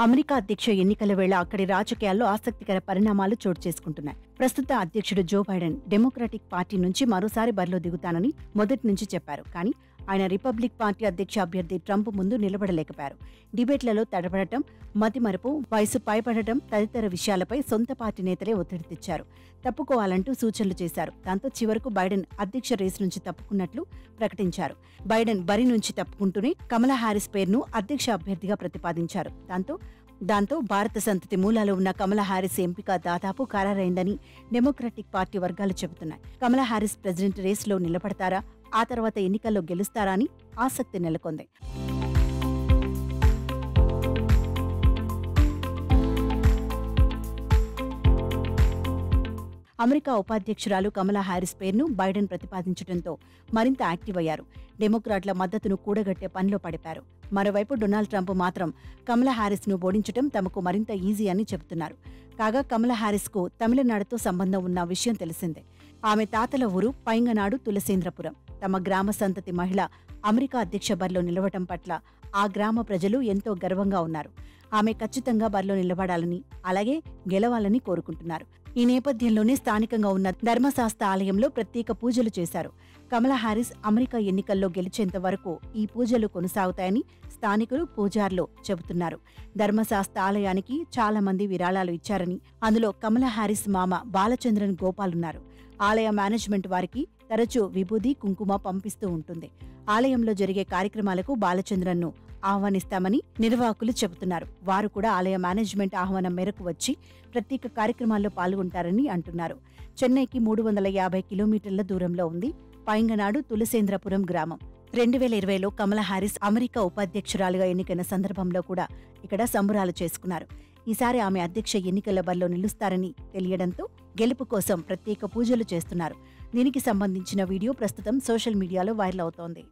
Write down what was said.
America అధ్యక్ష ఎన్నికల వేళ అక్కడి రాజకీయాల్లో ఆసక్తికర పరిణామాలు చోటు చేసుకుంటున్నాయి. ప్రస్తుత అధ్యక్షుడు జో బైడెన్ డెమోక్రటిక్ పార్టీ నుంచి మరోసారి బరిలో దిగుతానని మొదటి నుంచి చెప్పారు. కానీ ఆయన రిపబ్లిక్ పార్టీ అధ్యక్ష అభ్యర్థి ట్రంప్ ముందు నిలబడలేకపోయారు. డిబేట్లలో తడబడటం, మతిమరుపు, వయసు పైబడటం తదితర విషయాలపై సొంత పార్టీ నేతలే ఒత్తిడి తెచ్చారు. తప్పుకోవాలంటూ సూచనలు చేశారు. దాంతో చివరకు బైడెన్ అధ్యక్ష రేసు నుంచి తప్పుకున్నట్లు ప్రకటించారు. బైడెన్ బరి నుంచి తప్పుకుంటూనే కమలా హారిస్ పేరును అధ్యక్ష అభ్యర్థిగా ప్రతిపాదించారు. దాంతో భారత సంతతి మూలాలు ఉన్న కమలా హారిస్ ఎంపిక దాదాపు ఖరారైందని డెమోక్రటిక్ పార్టీ వర్గాలు చెబుతున్నాయి. కమలా హారిస్ ప్రెసిడెంట్ రేసులో నిలబడతారా, ఆ తర్వాత ఎన్నికల్లో గెలుస్తారా అని ఆసక్తి నెలకొంది. అమెరికా ఉపాధ్యక్షురాలు కమలా హారిస్ పేరును బైడెన్ ప్రతిపాదించడంతో మరింత యాక్టివ్ అయ్యారు. డెమోక్రాట్ల మద్దతును కూడగట్టే పనిలో పడిపారు. మరోవైపు డొనాల్డ్ ట్రంప్ మాత్రం కమలా హారిస్ను ఓడించడం తమకు మరింత ఈజీ అని చెబుతున్నారు. కాగా కమలా హారిస్కు తమిళనాడుతో సంబంధం ఉన్న విషయం తెలిసిందే. ఆమె తాతల ఊరు పైంగనాడు తులసేంద్రపురం. తమ గ్రామ సంతతి మహిళ అమెరికా అధ్యక్ష బరిలో నిలవటం పట్ల ఆ గ్రామ ప్రజలు ఎంతో గర్వంగా ఉన్నారు. ఆమె ఖచ్చితంగా బరిలో నిలబడాలని, అలాగే గెలవాలని కోరుకుంటున్నారు. ఈ నేపథ్యంలోనే స్థానికంగా ఉన్న ధర్మశాస్త్ర ఆలయంలో ప్రత్యేక పూజలు చేశారు. కమలా హారిస్ అమెరికా ఎన్నికల్లో గెలిచేంత వరకు ఈ పూజలు కొనసాగుతాయని స్థానికులు, పూజార్లు చెబుతున్నారు. ధర్మశాస్త్ర ఆలయానికి చాలా మంది విరాళాలు ఇచ్చారని, అందులో కమలా హారిస్ మామ బాలచంద్రన్ గోపాల్ ఉన్నారు. ఆలయ మేనేజ్మెంట్ వారికి తరచూ విభూది, కుంకుమ పంపిస్తూ ఉంటుంది. ఆలయంలో జరిగే కార్యక్రమాలకు బాలచంద్రన్ను ఆహ్వానిస్తామని నిర్వాహకులు చెబుతున్నారు. వారు కూడా ఆలయ మేనేజ్మెంట్ ఆహ్వానం మేరకు వచ్చి ప్రత్యేక కార్యక్రమాల్లో పాల్గొంటారని అంటున్నారు. చెన్నైకి 350 కిలోమీటర్ల దూరంలో ఉంది పైంగనాడు తులసేంద్రపురం గ్రామం. 2020లో కమలా హారిస్ అమెరికా ఉపాధ్యక్షురాలుగా ఎన్నికైన సందర్భంలో కూడా ఇక్కడ సంబరాలు చేసుకున్నారు. ఈసారి ఆమె అధ్యక్ష ఎన్నికల బరిలో నిలుస్తారని తెలియడంతో గెలుపు కోసం ప్రత్యేక పూజలు చేస్తున్నారు. దీనికి సంబంధించిన వీడియో ప్రస్తుతం సోషల్ మీడియాలో వైరల్ అవుతోంది.